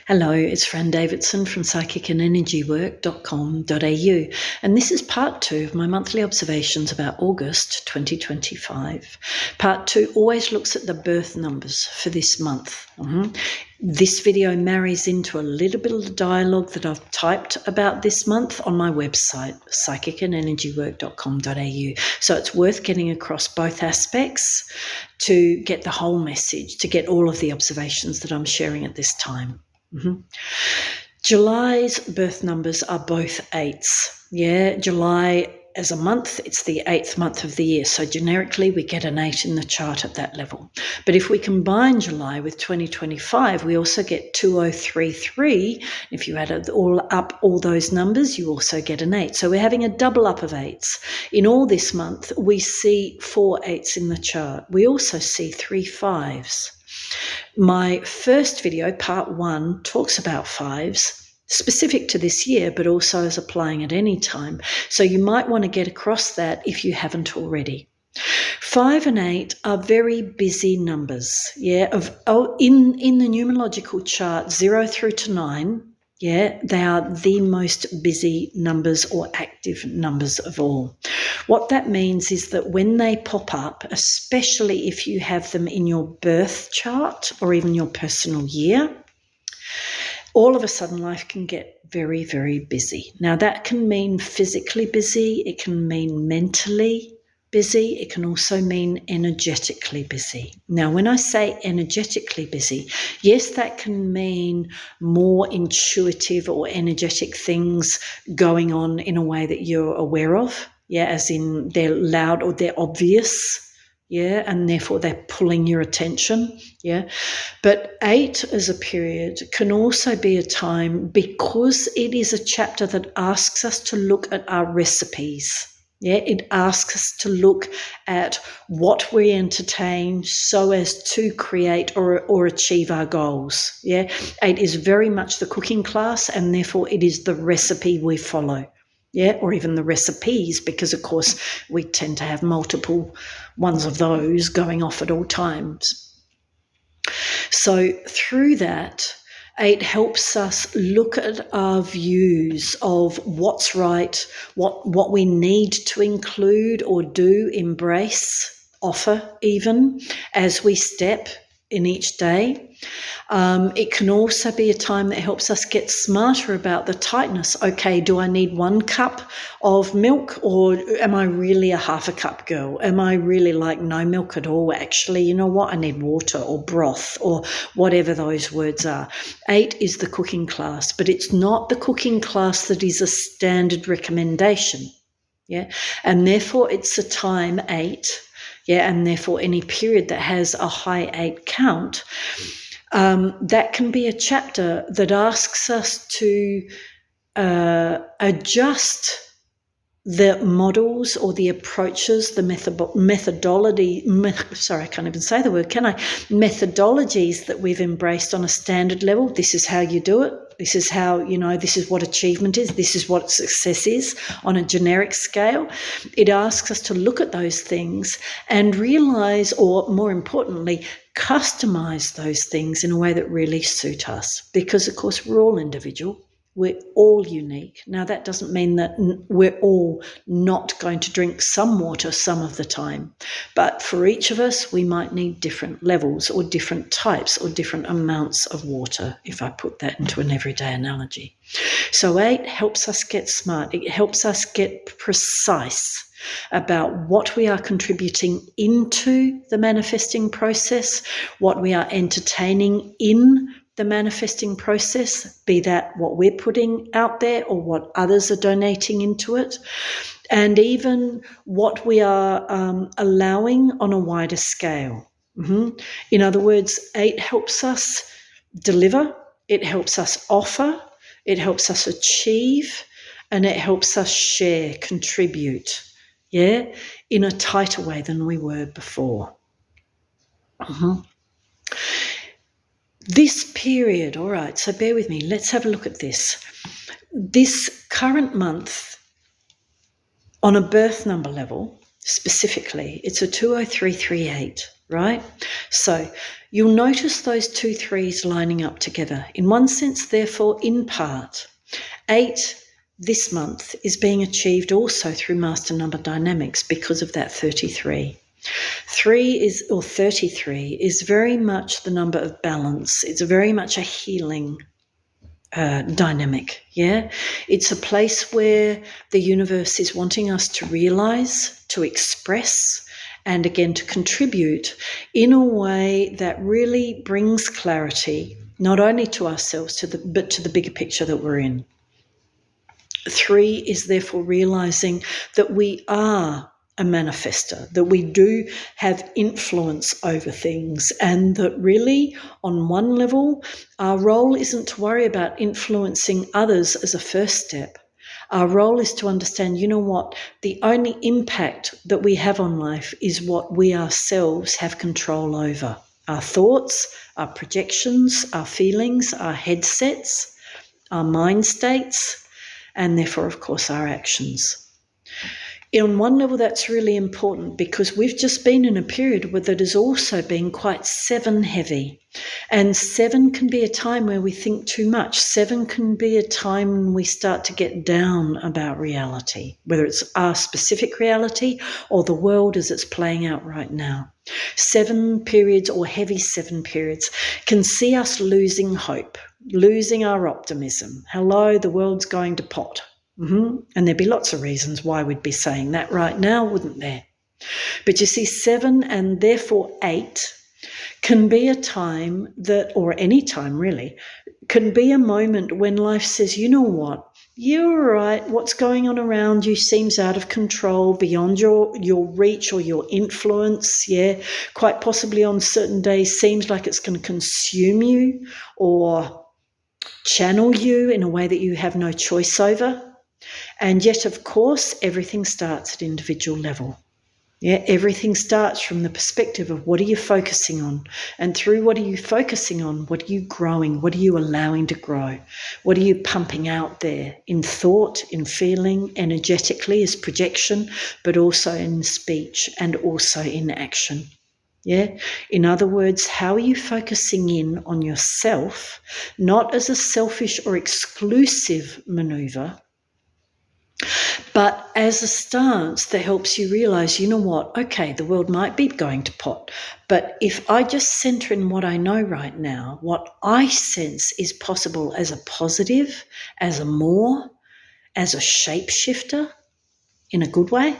Hello, it's Fran Davidson from psychicandenergywork.com.au, and this is part 2 of my monthly observations about August 2025. Part 2 always looks at the birth numbers for this month. This video marries into a little bit of the dialogue that I've typed about this month on my website, psychicandenergywork.com.au. So it's worth getting across both aspects to get the whole message, to get all of the observations that I'm sharing at this time. July's birth numbers are both 8s. July as a month, it's the 8th month of the year. So generically, we get an 8 in the chart at that level. But if we combine July with 2025, we also get 2033. If you add all those numbers, you also get an 8. So we're having a double up of 8s. In all this month, we see 4 8s in the chart. We also see 3 5s. My first video, part 1, talks about 5s, specific to this year, but also as applying at any time. So you might want to get across that if you haven't already. 5 and 8 are very busy numbers. In the numerological chart, 0 through to 9, they are the most busy numbers or active numbers of all. What that means is that when they pop up, especially if you have them in your birth chart or even your personal year, all of a sudden life can get very, very busy. Now that can mean physically busy, it can mean mentally busy, it can also mean energetically busy. Now, when I say energetically busy, yes, that can mean more intuitive or energetic things going on in a way that you're aware of, as in they're loud or they're obvious, and therefore they're pulling your attention, But 8 as a period can also be a time, because it is a chapter that asks us to look at our recipes. It asks us to look at what we entertain so as to create or achieve our goals. 8 is very much the cooking class, and therefore it is the recipe we follow. Or even the recipes, because of course we tend to have multiple ones of those going off at all times. So through that, 8 helps us look at our views of what's right, what we need to include or do, embrace, offer even, as we step in each day. It can also be a time that helps us get smarter about the tightness. Okay, do I need 1 cup of milk, or am I really a half a cup girl? Am I really like no milk at all? Actually, you know what? I need water or broth or whatever those words are. 8 is the cooking class, but it's not the cooking class that is a standard recommendation. And therefore it's a time 8. And therefore any period that has a high 8 count, that can be a chapter that asks us to adjust the models or the approaches, the methodologies that we've embraced on a standard level. This is how you do it. This is how, this is what achievement is. This is what success is on a generic scale. It asks us to look at those things and realize, or more importantly, customize those things in a way that really suit us. Because, of course, we're all individual. We're all unique. Now, that doesn't mean that we're all not going to drink some water some of the time. But for each of us, we might need different levels or different types or different amounts of water, if I put that into an everyday analogy. So 8 helps us get smart. It helps us get precise about what we are contributing into the manifesting process, what we are entertaining in the manifesting process, be that what we're putting out there or what others are donating into it, and even what we are allowing on a wider scale. In other words, 8 helps us deliver, it helps us offer, it helps us achieve, and it helps us share, contribute, in a tighter way than we were before. This period, all right, so bear with me. Let's have a look at this. This current month, on a birth number level, specifically, it's a 20338. right? So you'll notice those 2 3s lining up together. In one sense, therefore, in part, 8 this month is being achieved also through master number dynamics because of that 33. 33 is very much the number of balance. It's very much a healing dynamic, yeah? It's a place where the universe is wanting us to realize, to express, and again to contribute in a way that really brings clarity, not only to ourselves, but to the bigger picture that we're in. 3 is therefore realizing that we are a manifester, that we do have influence over things, and that really, on one level, our role isn't to worry about influencing others as a first step. Our role is to understand, you know what, the only impact that we have on life is what we ourselves have control over. Our thoughts, our projections, our feelings, our headsets, our mind states, and therefore, of course, our actions. On one level, that's really important because we've just been in a period where that has also been quite 7 heavy. And 7 can be a time where we think too much. 7 can be a time when we start to get down about reality, whether it's our specific reality or the world as it's playing out right now. 7 periods or heavy 7 periods can see us losing hope, losing our optimism. Hello, the world's going to pot. And there'd be lots of reasons why we'd be saying that right now, wouldn't there? But you see, 7 and therefore 8 can be a time that, or any time really, can be a moment when life says, you know what, you're right, what's going on around you seems out of control, beyond your reach or your influence, yeah, quite possibly on certain days seems like it's going to consume you or channel you in a way that you have no choice over. And yet, of course, everything starts at individual level. Yeah, everything starts from the perspective of what are you focusing on? And through what are you focusing on? What are you growing? What are you allowing to grow? What are you pumping out there in thought, in feeling, energetically as projection, but also in speech and also in action? Yeah. In other words, how are you focusing in on yourself, not as a selfish or exclusive maneuver, but as a stance that helps you realize, you know what, okay, the world might be going to pot, but if I just center in what I know right now, what I sense is possible as a positive, as a more, as a shapeshifter in a good way,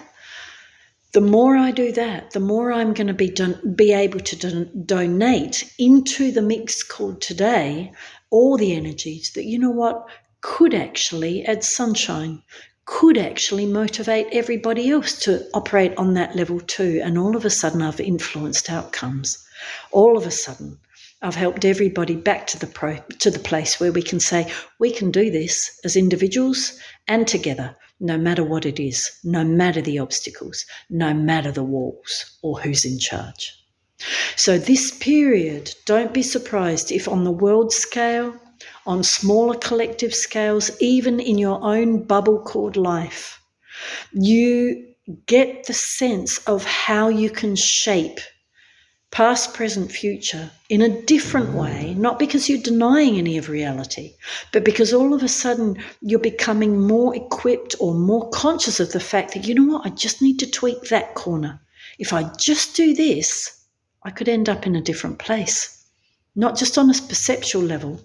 the more I do that, the more I'm going to be able to donate into the mix called today all the energies that, you know what, could actually add sunshine, could actually motivate everybody else to operate on that level too. And all of a sudden I've influenced outcomes. All of a sudden I've helped everybody back to the place where we can say we can do this as individuals and together, no matter what it is, no matter the obstacles, no matter the walls or who's in charge. So this period, don't be surprised if on the world scale, on smaller collective scales, even in your own bubble called life, you get the sense of how you can shape past, present, future in a different way, not because you're denying any of reality, but because all of a sudden you're becoming more equipped or more conscious of the fact that, you know what, I just need to tweak that corner. If I just do this, I could end up in a different place, not just on a perceptual level,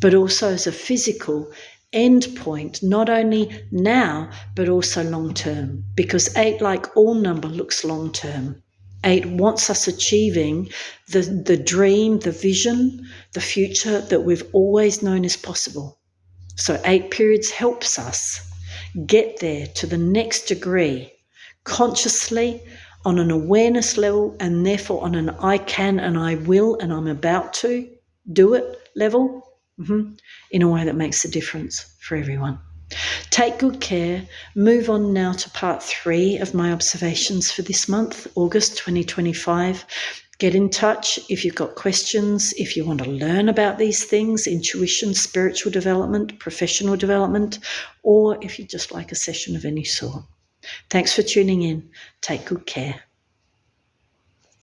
but also as a physical end point, not only now, but also long term, because 8, like all number, looks long term. 8 wants us achieving the dream, the vision, the future that we've always known is possible. So 8 periods helps us get there to the next degree, consciously, on an awareness level, and therefore on an I can and I will and I'm about to do it level, in a way that makes a difference for everyone. Take good care. Move on now to part 3 of my observations for this month, August 2025. Get in touch if you've got questions, if you want to learn about these things, intuition, spiritual development, professional development, or if you just like a session of any sort. Thanks for tuning in. Take good care.